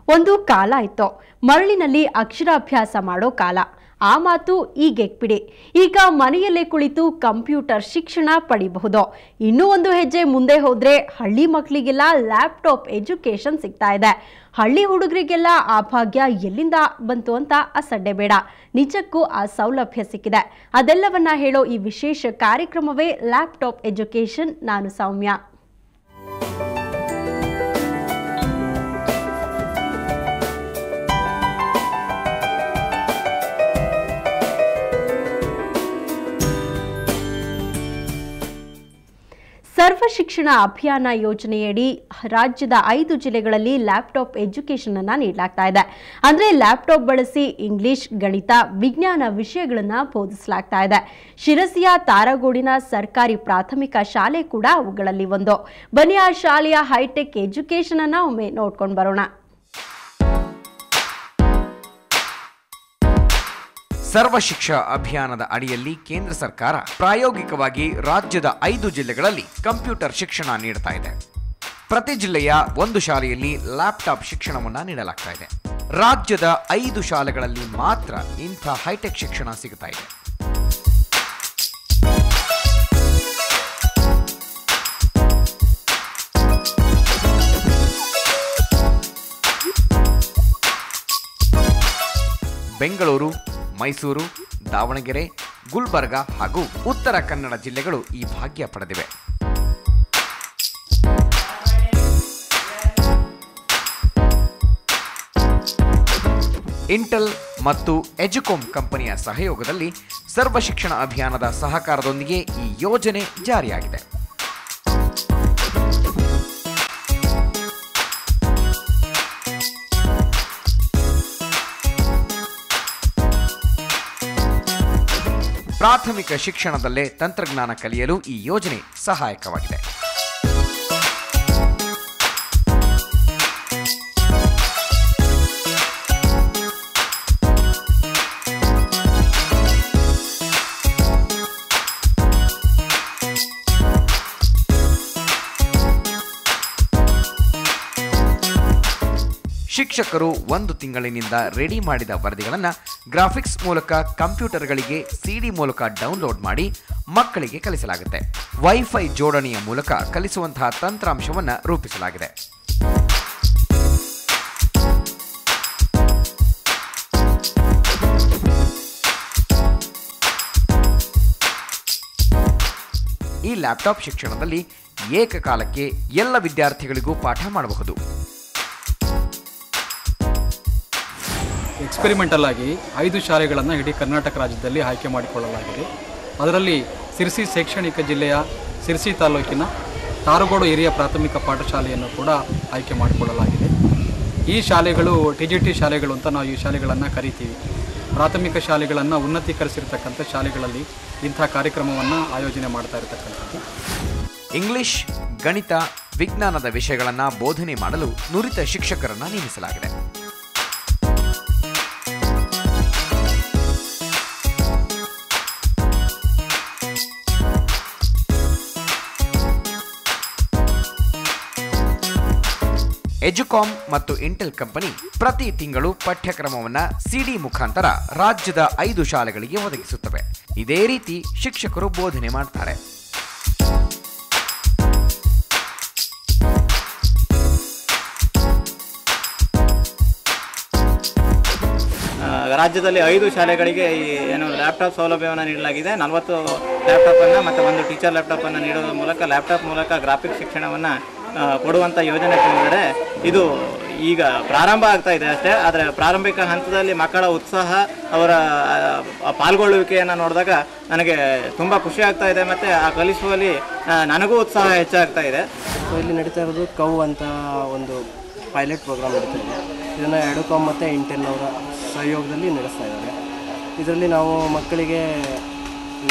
ಒಂದು ಕಾಲ ಇತ್ತು, ಮರಳಿನಲ್ಲಿ ಅಕ್ಷರಾಭ್ಯಾಸ ಮಾಡೋ ಕಾಲ. ಆ ಮಾತು ಈಗೆಕ್ಬಿಡಿ. ಈಗ ಮನೆಯಲ್ಲೇ ಕುಳಿತು ಕಂಪ್ಯೂಟರ್ ಶಿಕ್ಷಣ ಪಡಿಬಹುದು. ಇನ್ನೂ ಒಂದು ಹೆಜ್ಜೆ ಮುಂದೆ ಹೋದ್ರೆ ಹಳ್ಳಿ ಮಕ್ಕಳಿಗೆಲ್ಲ ಲ್ಯಾಪ್ಟಾಪ್ ಎಜುಕೇಶನ್ ಸಿಗ್ತಾ ಇದೆ. ಹಳ್ಳಿ ಹುಡುಗರಿಗೆಲ್ಲ ಆ ಭಾಗ್ಯ ಎಲ್ಲಿಂದ ಬಂತು ಅಂತ ಅಸಡ್ಡೆ ಬೇಡ. ನಿಜಕ್ಕೂ ಆ ಸೌಲಭ್ಯ ಸಿಕ್ಕಿದೆ. ಅದೆಲ್ಲವನ್ನ ಹೇಳೋ ಈ ವಿಶೇಷ ಕಾರ್ಯಕ್ರಮವೇ ಲ್ಯಾಪ್ಟಾಪ್ ಎಜುಕೇಶನ್. ನಾನು ಸೌಮ್ಯ. ಸರ್ವ ಶಿಕ್ಷಣ ಅಭಿಯಾನ ಯೋಜನೆಯಡಿ ರಾಜ್ಯದ 5 ಜಿಲ್ಲೆಗಳಲ್ಲಿ ಲ್ಯಾಪ್ಟಾಪ್ ಎಜುಕೇಶನ್ ಅನ್ನು ನೀಡಲಾಗ್ತಾ ಇದೆ. ಅಂದ್ರೆ ಲ್ಯಾಪ್ಟಾಪ್ ಬಳಸಿ ಇಂಗ್ಲಿಷ್, ಗಣಿತ, ವಿಜ್ಞಾನ ವಿಷಯಗಳನ್ನ ಬೋಧಿಸಲಾಗ್ತಾ ಇದೆ. ಶಿರಸಿಯ ತಾರಗೋಡಿನ ಸರ್ಕಾರಿ ಪ್ರಾಥಮಿಕ ಶಾಲೆ ಕೂಡ ಅವುಗಳಲ್ಲಿ ಒಂದು. ಬನ್ನಿ ಆ ಶಾಲೆಯ ಹೈಟೆಕ್ ಎಜುಕೇಶನ್ ಅನ್ನ ಒಮ್ಮೆ ನೋಡ್ಕೊಂಡು ಬರೋಣ. ಸರ್ವ ಶಿಕ್ಷಾ ಅಭಿಯಾನದ ಅಡಿಯಲ್ಲಿ ಕೇಂದ್ರ ಸರ್ಕಾರ ಪ್ರಾಯೋಗಿಕವಾಗಿ ರಾಜ್ಯದ 5 ಜಿಲ್ಲೆಗಳಲ್ಲಿ ಕಂಪ್ಯೂಟರ್ ಶಿಕ್ಷಣ ನೀಡ್ತಾ ಇದೆ. ಪ್ರತಿ ಜಿಲ್ಲೆಯ ಒಂದು ಶಾಲೆಯಲ್ಲಿ ಲ್ಯಾಪ್ಟಾಪ್ ಶಿಕ್ಷಣವನ್ನ ನೀಡಲಾಗ್ತಾ ಇದೆ. ರಾಜ್ಯದ 5 ಶಾಲೆಗಳಲ್ಲಿ ಮಾತ್ರ ಇಂಥ ಹೈಟೆಕ್ ಶಿಕ್ಷಣ ಸಿಗ್ತಾ ಇದೆ. ಬೆಂಗಳೂರು, ಮೈಸೂರು, ದಾವಣಗೆರೆ, ಗುಲ್ಬರ್ಗ ಹಾಗೂ ಉತ್ತರ ಕನ್ನಡ ಜಿಲ್ಲೆಗಳು ಈ ಭಾಗ್ಯ ಪಡೆದಿವೆ. ಇಂಟೆಲ್ ಮತ್ತು ಎಜುಕಾಮ್ ಕಂಪನಿಯ ಸಹಯೋಗದಲ್ಲಿ ಸರ್ವ ಶಿಕ್ಷಣ ಅಭಿಯಾನದ ಸಹಕಾರದೊಂದಿಗೆ ಈ ಯೋಜನೆ ಜಾರಿಯಾಗಿದೆ. ಪ್ರಾಥಮಿಕ ಶಿಕ್ಷಣದಲ್ಲೇ ತಂತ್ರಜ್ಞಾನ ಕಲಿಯಲು ಈ ಯೋಜನೆ ಸಹಾಯಕವಾಗಿದೆ. ಶಿಕ್ಷಕರು 1 ತಿಂಗಳಿನಿಂದ ರೆಡಿ ಮಾಡಿದ ವರದಿಗಳನ್ನು ಗ್ರಾಫಿಕ್ಸ್ ಮೂಲಕ ಕಂಪ್ಯೂಟರ್ಗಳಿಗೆ ಸಿಡಿ ಮೂಲಕ ಡೌನ್ಲೋಡ್ ಮಾಡಿ ಮಕ್ಕಳಿಗೆ ಕಲಿಸಲಾಗುತ್ತೆ. ವೈಫೈ ಜೋಡಣೆಯ ಮೂಲಕ ಕಲಿಸುವಂತಹ ತಂತ್ರಾಂಶವನ್ನು ರೂಪಿಸಲಾಗಿದೆ. ಈ ಲ್ಯಾಪ್ಟಾಪ್ ಶಿಕ್ಷಣದಲ್ಲಿ ಏಕಕಾಲಕ್ಕೆ ಎಲ್ಲ ವಿದ್ಯಾರ್ಥಿಗಳಿಗೂ ಪಾಠ ಮಾಡಬಹುದು. ಎಕ್ಸ್ಪೆರಿಮೆಂಟಲ್ ಆಗಿ 5 ಶಾಲೆಗಳನ್ನು ಇಡೀ ಕರ್ನಾಟಕ ರಾಜ್ಯದಲ್ಲಿ ಆಯ್ಕೆ ಮಾಡಿಕೊಳ್ಳಲಾಗಿದೆ. ಅದರಲ್ಲಿ ಸಿರ್ಸಿ ಶೈಕ್ಷಣಿಕ ಜಿಲ್ಲೆಯ ಸಿರ್ಸಿ ತಾಲೂಕಿನ ತಾರಗೋಡು ಹಿರಿಯ ಪ್ರಾಥಮಿಕ ಪಾಠಶಾಲೆಯನ್ನು ಕೂಡ ಆಯ್ಕೆ ಮಾಡಿಕೊಳ್ಳಲಾಗಿದೆ. ಈ ಶಾಲೆಗಳು ಟಿಜಿಟಿ ಶಾಲೆಗಳು ಅಂತ ನಾವು ಈ ಶಾಲೆಗಳನ್ನು ಕರಿತೀವಿ. ಪ್ರಾಥಮಿಕ ಶಾಲೆಗಳನ್ನು ಉನ್ನತೀಕರಿಸಿರ್ತಕ್ಕಂಥ ಶಾಲೆಗಳಲ್ಲಿ ಇಂಥ ಕಾರ್ಯಕ್ರಮವನ್ನು ಆಯೋಜನೆ ಮಾಡ್ತಾ ಇರತಕ್ಕಂಥದ್ದು. ಇಂಗ್ಲಿಷ್, ಗಣಿತ, ವಿಜ್ಞಾನದ ವಿಷಯಗಳನ್ನು ಬೋಧನೆ ಮಾಡಲು ನುರಿತ ಶಿಕ್ಷಕರನ್ನು ನೇಮಿಸಲಾಗಿದೆ. ಎಜುಕಾಮ್ ಮತ್ತು ಇಂಟೆಲ್ ಕಂಪನಿ ಪ್ರತಿ ತಿಂಗಳು ಪಠ್ಯಕ್ರಮವನ್ನು ಸಿಡಿ ಮುಖಾಂತರ ರಾಜ್ಯದ 5 ಶಾಲೆಗಳಿಗೆ ಒದಗಿಸುತ್ತವೆ. ಇದೇ ರೀತಿ ಶಿಕ್ಷಕರು ಬೋಧನೆ ಮಾಡ್ತಾರೆ. ರಾಜ್ಯದಲ್ಲಿ 5 ಶಾಲೆಗಳಿಗೆ ಏನು ಲ್ಯಾಪ್ಟಾಪ್ ಸೌಲಭ್ಯವನ್ನು ನೀಡಲಾಗಿದೆ. 40 ಲ್ಯಾಪ್ಟಾಪನ್ನು ಮತ್ತು 1 ಟೀಚರ್ ಲ್ಯಾಪ್ಟಾಪನ್ನು ನೀಡುವ ಮೂಲಕ ಲ್ಯಾಪ್ಟಾಪ್ ಮೂಲಕ ಗ್ರಾಫಿಕ್ಸ್ ಶಿಕ್ಷಣವನ್ನು ಕೊಡುವಂಥ ಯೋಜನೆ ತಂದಿದ್ದಾರೆ. ಇದು ಈಗ ಪ್ರಾರಂಭ ಆಗ್ತಾ ಇದೆ ಅಷ್ಟೇ. ಆದರೆ ಪ್ರಾರಂಭಿಕ ಹಂತದಲ್ಲಿ ಮಕ್ಕಳ ಉತ್ಸಾಹ, ಅವರ ಪಾಲ್ಗೊಳ್ಳುವಿಕೆಯನ್ನು ನೋಡಿದಾಗ ನನಗೆ ತುಂಬ ಖುಷಿ ಆಗ್ತಾ ಇದೆ ಮತ್ತು ಆ ಕಲಿಸುವಲ್ಲಿ ನನಗೂ ಉತ್ಸಾಹ ಹೆಚ್ಚಾಗ್ತಾ ಇದೆ. ಇಲ್ಲಿ ನಡೀತಾ ಇರೋದು ಕೌ ಅಂತ ಒಂದು ಪೈಲಟ್ ಪ್ರೋಗ್ರಾಮ್ ನಡೀತಾ ಇದೆ. ಇದನ್ನು ಎಡುಕಾಮ್ ಮತ್ತು ಇಂಟೆಲ್ ಅವರ ಸಹಯೋಗದಲ್ಲಿ ನಡೆಸ್ತಾ ಇದ್ದಾರೆ. ಇದರಲ್ಲಿ ನಾವು ಮಕ್ಕಳಿಗೆ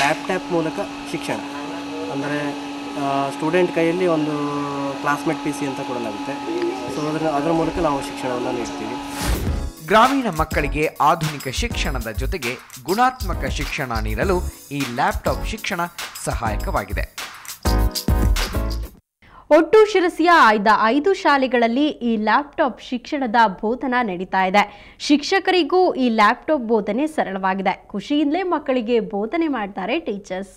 ಲ್ಯಾಪ್ಟಾಪ್ ಮೂಲಕ ಶಿಕ್ಷಣ, ಅಂದರೆ ಸ್ಟೂಡೆಂಟ್ ಕೈಯಲ್ಲಿ ಒಂದು ಕ್ಲಾಸ್ಮೇಟ್ PC ಅಂತ ಕೊಡಲಾಗುತ್ತೆ. ಸೊ ಅದರ ಮೂಲಕ ನಾವು ಶಿಕ್ಷಣವನ್ನು ನೀಡ್ತೀವಿ. ಗ್ರಾಮೀಣ ಮಕ್ಕಳಿಗೆ ಆಧುನಿಕ ಶಿಕ್ಷಣದ ಜೊತೆಗೆ ಗುಣಾತ್ಮಕ ಶಿಕ್ಷಣ ನೀಡಲು ಈ ಲ್ಯಾಪ್ಟಾಪ್ ಶಿಕ್ಷಣ ಸಹಾಯಕವಾಗಿದೆ. ಒಟ್ಟು ಶಿರಸಿಯ ಆಯ್ದ 5 ಶಾಲೆಗಳಲ್ಲಿ ಈ ಲ್ಯಾಪ್ಟಾಪ್ ಶಿಕ್ಷಣದ ಬೋಧನಾ ನಡೀತಾ ಇದೆ. ಶಿಕ್ಷಕರಿಗೂ ಈ ಲ್ಯಾಪ್ಟಾಪ್ ಬೋಧನೆ ಸರಳವಾಗಿದೆ. ಖುಷಿಯಿಂದಲೇ ಮಕ್ಕಳಿಗೆ ಬೋಧನೆ ಮಾಡ್ತಾರೆ ಟೀಚರ್ಸ್.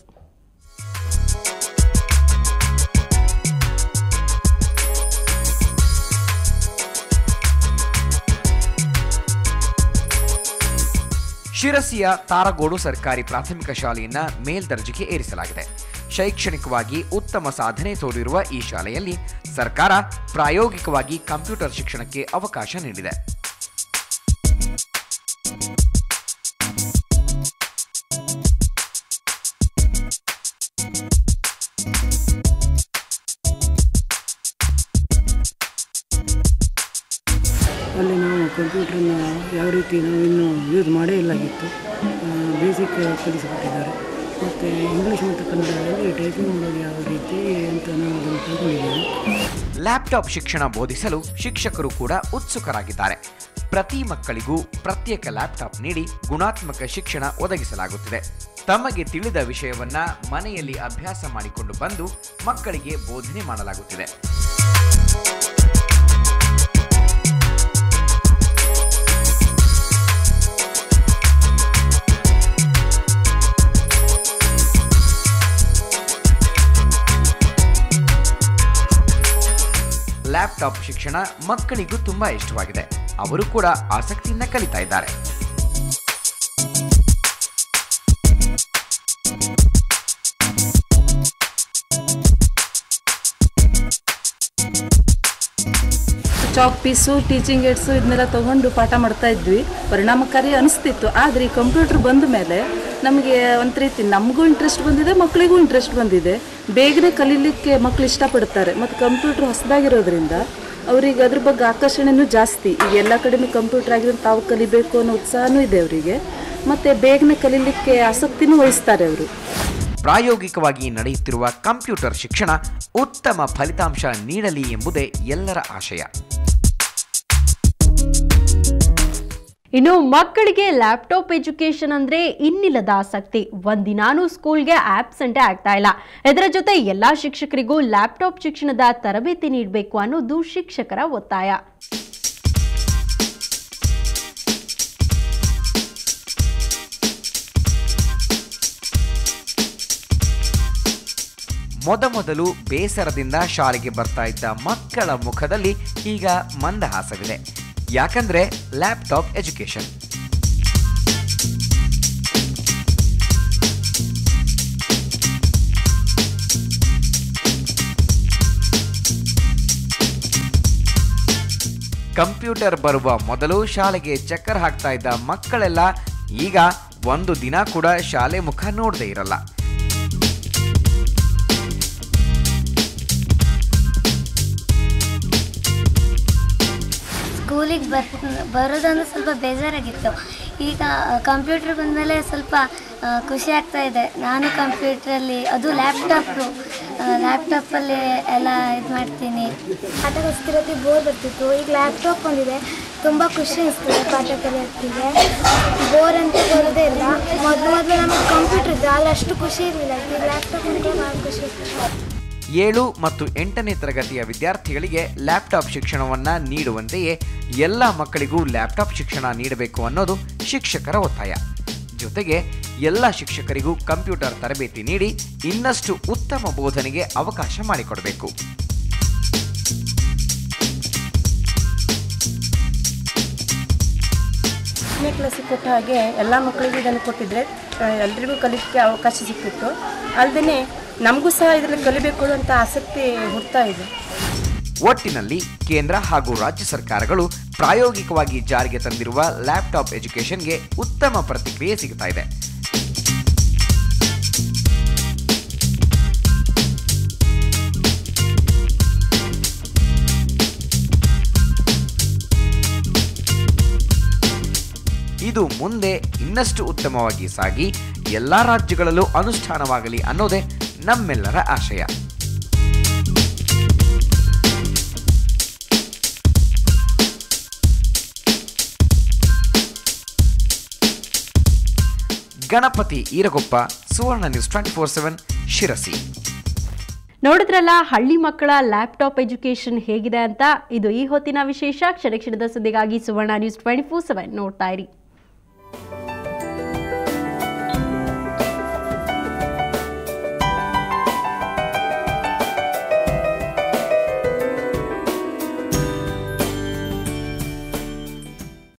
ಶಿರಸಿಯ ತಾರಗೋಡು ಸರ್ಕಾರಿ ಪ್ರಾಥಮಿಕ ಶಾಲೆಯನ್ನ ಮೇಲ್ದರ್ಜೆಗೆ ಏರಿಸಲಾಗಿದೆ. ಶೈಕ್ಷಣಿಕವಾಗಿ ಉತ್ತಮ ಸಾಧನೆ ತೋರಿರುವ ಈ ಶಾಲೆಯಲ್ಲಿ ಸರ್ಕಾರ ಪ್ರಾಯೋಗಿಕವಾಗಿ ಕಂಪ್ಯೂಟರ್ ಶಿಕ್ಷಣಕ್ಕೆ ಅವಕಾಶ ನೀಡಿದೆ. ಅಲ್ಲಿ ನಾವು ಕಂಪ್ಯೂಟ್ರನ್ನು ಯಾವ ರೀತಿ ನಾವು ಇನ್ನೂ ಯೂಸ್ ಮಾಡೇ ಇಲ್ಲಾಗಿತ್ತು. ಬೇಸಿಕ್ ಕಲಿಸಿಕೊಟ್ಟಿದ್ದಾರೆ. ಮತ್ತು ಇಂಗ್ಲೀಷ್ ಮತ್ತು ಕನ್ನಡದಲ್ಲಿ ಟೈಪಿಂಗ್ ಮಾಡೋದು ಯಾವ ರೀತಿ ಅಂತ ನಾವು ಅದನ್ನು ತಿಳ್ಕೊಂಡಿದ್ದೇವೆ. ಲ್ಯಾಪ್ಟಾಪ್ ಶಿಕ್ಷಣ ಬೋಧಿಸಲು ಶಿಕ್ಷಕರು ಕೂಡ ಉತ್ಸುಕರಾಗಿದ್ದಾರೆ. ಪ್ರತಿ ಮಕ್ಕಳಿಗೂ ಪ್ರತ್ಯೇಕ ಲ್ಯಾಪ್ಟಾಪ್ ನೀಡಿ ಗುಣಾತ್ಮಕ ಶಿಕ್ಷಣ ಒದಗಿಸಲಾಗುತ್ತಿದೆ. ತಮಗೆ ತಿಳಿದ ವಿಷಯವನ್ನ ಮನೆಯಲ್ಲಿ ಅಭ್ಯಾಸ ಮಾಡಿಕೊಂಡು ಬಂದು ಮಕ್ಕಳಿಗೆ ಬೋಧನೆ ಮಾಡಲಾಗುತ್ತಿದೆ. ಲ್ಯಾಪ್ಟಾಪ್ ಶಿಕ್ಷಣ ಮಕ್ಕಳಿಗೂ ತುಂಬಾ ಇಷ್ಟವಾಗಿದೆ. ಅವರು ಕೂಡ ಆಸಕ್ತಿಯಿಂದ ಕಲಿತಾ ಇದ್ದಾರೆ. ಚಾಕ್ ಪೀಸು, ಟೀಚಿಂಗ್ ಏಡ್ಸು ಇದನ್ನೆಲ್ಲ ತೊಗೊಂಡು ಪಾಠ ಮಾಡ್ತಾ ಇದ್ವಿ. ಪರಿಣಾಮಕಾರಿ ಅನಿಸ್ತಿತ್ತು. ಆದರೆ ಈ ಕಂಪ್ಯೂಟರ್ ಬಂದ ಮೇಲೆ ನಮಗೆ ಒಂದು ರೀತಿ ನಮಗೂ ಇಂಟ್ರೆಸ್ಟ್ ಬಂದಿದೆ, ಮಕ್ಕಳಿಗೂ ಇಂಟ್ರೆಸ್ಟ್ ಬಂದಿದೆ. ಬೇಗನೆ ಕಲೀಲಿಕ್ಕೆ ಮಕ್ಕಳು ಇಷ್ಟಪಡ್ತಾರೆ. ಮತ್ತು ಕಂಪ್ಯೂಟ್ರ್ ಹೊಸದಾಗಿರೋದ್ರಿಂದ ಅವರಿಗೆ ಅದ್ರ ಬಗ್ಗೆ ಆಕರ್ಷಣೆನೂ ಜಾಸ್ತಿ. ಈಗ ಎಲ್ಲ ಕಡೆಯೂ ಕಂಪ್ಯೂಟರ್ ಆಗಿರೋ ತಾವು ಕಲಿಬೇಕು ಅನ್ನೋ ಉತ್ಸಾಹನೂ ಇದೆ ಅವರಿಗೆ. ಮತ್ತು ಬೇಗನೆ ಕಲೀಲಿಕ್ಕೆ ಆಸಕ್ತಿನೂ ವಹಿಸ್ತಾರೆ ಅವರು. ಪ್ರಾಯೋಗಿಕವಾಗಿ ನಡೆಯುತ್ತಿರುವ ಕಂಪ್ಯೂಟರ್ ಶಿಕ್ಷಣ ಉತ್ತಮ ಫಲಿತಾಂಶ ನೀಡಲಿ ಎಂಬುದೇ ಎಲ್ಲರ ಆಶಯ. ಇನ್ನು ಮಕ್ಕಳಿಗೆ ಲ್ಯಾಪ್ಟಾಪ್ ಎಜುಕೇಶನ್ ಅಂದ್ರೆ ಇನ್ನಿಲ್ಲದ ಆಸಕ್ತಿ. ಒಂದಿನಾನು ಸ್ಕೂಲ್ಗೆ ಆಬ್ಸೆಂಟೇ ಆಗ್ತಾ ಇಲ್ಲ. ಇದರ ಜೊತೆ ಎಲ್ಲಾ ಶಿಕ್ಷಕರಿಗೂ ಲ್ಯಾಪ್ಟಾಪ್ ಶಿಕ್ಷಣದ ತರಬೇತಿ ನೀಡಬೇಕು ಅನ್ನೋದು ಶಿಕ್ಷಕರ ಒತ್ತಾಯ. ಮೊದಮೊದಲು ಬೇಸರದಿಂದ ಶಾಲೆಗೆ ಬರ್ತಾ ಇದ್ದ ಮಕ್ಕಳ ಮುಖದಲ್ಲಿ ಈಗ ಮಂದಹಾಸವಿದೆ. ಯಾಕಂದ್ರೆ ಲ್ಯಾಪ್ಟಾಪ್ ಎಜುಕೇಶನ್. ಕಂಪ್ಯೂಟರ್ ಬರುವ ಮೊದಲು ಶಾಲೆಗೆ ಚಕ್ಕರ್ ಹಾಕ್ತಾ ಇದ್ದ ಮಕ್ಕಳೆಲ್ಲ ಈಗ ಒಂದು ದಿನ ಕೂಡ ಶಾಲೆ ಮುಖ ನೋಡದೇ ಇರಲ್ಲ. ಸ್ಕೂಲಿಗೆ ಬರೋದಂದ್ರೆ ಸ್ವಲ್ಪ ಬೇಜಾರಾಗಿತ್ತು. ಈಗ ಕಂಪ್ಯೂಟ್ರ್ ಬಂದಮೇಲೆ ಸ್ವಲ್ಪ ಖುಷಿ ಆಗ್ತಾ ಇದೆ. ನಾನು ಕಂಪ್ಯೂಟ್ರಲ್ಲಿ ಅದು ಲ್ಯಾಪ್ಟಾಪಲ್ಲಿ ಎಲ್ಲ ಇದು ಮಾಡ್ತೀನಿ. ಪಾಠ ಕಲಿಸ್ತಿರೋದು ಬೋರ್ ಬರ್ತಿತ್ತು. ಈಗ ಲ್ಯಾಪ್ಟಾಪ್ ಬಂದಿದೆ, ತುಂಬ ಖುಷಿ ಅನಿಸ್ತದೆ. ಪಾಠ ಕಲಿಯೋತ್ತಿಗೆ ಬೋರ್ ಅಂತ ಬರೋದೇ ಇಲ್ಲ. ಮೊದಲು ನಮಗೆ ಕಂಪ್ಯೂಟರ್ ಇದ್ದರೆ ಅಲ್ಲಿ ಅಷ್ಟು ಖುಷಿ ಇರಲಿಲ್ಲ. ಈಗ ಲ್ಯಾಪ್ಟಾಪ್ ಅಂದರೆ ಭಾಳ ಖುಷಿ ಇರ್ತದೆ. 7 ಮತ್ತು 8ನೇ ತರಗತಿಯ ವಿದ್ಯಾರ್ಥಿಗಳಿಗೆ ಲ್ಯಾಪ್ಟಾಪ್ ಶಿಕ್ಷಣವನ್ನು ನೀಡುವಂತೆಯೇ ಎಲ್ಲ ಮಕ್ಕಳಿಗೂ ಲ್ಯಾಪ್ಟಾಪ್ ಶಿಕ್ಷಣ ನೀಡಬೇಕು ಅನ್ನೋದು ಶಿಕ್ಷಕರ ಒತ್ತಾಯ. ಜೊತೆಗೆ ಎಲ್ಲ ಶಿಕ್ಷಕರಿಗೂ ಕಂಪ್ಯೂಟರ್ ತರಬೇತಿ ನೀಡಿ ಇನ್ನಷ್ಟು ಉತ್ತಮ ಬೋಧನೆಗೆ ಅವಕಾಶ ಮಾಡಿಕೊಡಬೇಕು. 10ನೇ ಕ್ಲಾಸಿಗೆ ಕೊಟ್ಟ ಹಾಗೆ ಎಲ್ಲ ಮಕ್ಕಳಿಗೂ ಇದನ್ನು ಕೊಟ್ಟಿದ್ರೆ ಎಲ್ರಿಗೂ ಕಲಿಯೋಕ್ಕೆ ಅವಕಾಶ ಸಿಕ್ಕಿತ್ತು. ಅಲ್ಲದೆ ನಮಗೂ ಸಹ ಇದರಲ್ಲಿ ಕಲಿಬೇಕು ಅಂತ ಆಸಕ್ತಿ ಹುಡ್ತಾ ಇದೆ. ಒಟ್ಟಿನಲ್ಲಿ ಕೇಂದ್ರ ಹಾಗೂ ರಾಜ್ಯ ಸರ್ಕಾರಗಳು ಪ್ರಾಯೋಗಿಕವಾಗಿ ಜಾರಿಗೆ ತಂದಿರುವ ಲ್ಯಾಪ್ಟಾಪ್ ಎಜುಕೇಷನ್ಗೆ ಉತ್ತಮ ಪ್ರತಿಕ್ರಿಯೆ ಸಿಗ್ತಾ ಇದೆ. ಇದು ಮುಂದೆ ಇನ್ನಷ್ಟು ಉತ್ತಮವಾಗಿ ಸಾಗಿ ಎಲ್ಲ ರಾಜ್ಯಗಳಲ್ಲೂ ಅನುಷ್ಠಾನವಾಗಲಿ ಅನ್ನೋದೇ ನಮ್ಮೆಲ್ಲರ ಆಶಯ. ಗಣಪತಿ ಈರಗೊಪ್ಪ, ಸುವರ್ಣ ನ್ಯೂಸ್ 24/7, ಶಿರಸಿ. ನೋಡಿದ್ರಲ್ಲ ಹಳ್ಳಿ ಮಕ್ಕಳ ಲ್ಯಾಪ್ಟಾಪ್ ಎಜುಕೇಶನ್ ಹೇಗಿದೆ ಅಂತ. ಇದು ಈ ಹೊತ್ತಿನ ವಿಶೇಷ. ಕ್ಷಣ ಕ್ಷಣದ ಸುದ್ದಿಗಾಗಿ ಸುವರ್ಣ ನ್ಯೂಸ್ 24/7 ನೋಡ್ತಾ ಇರಿ.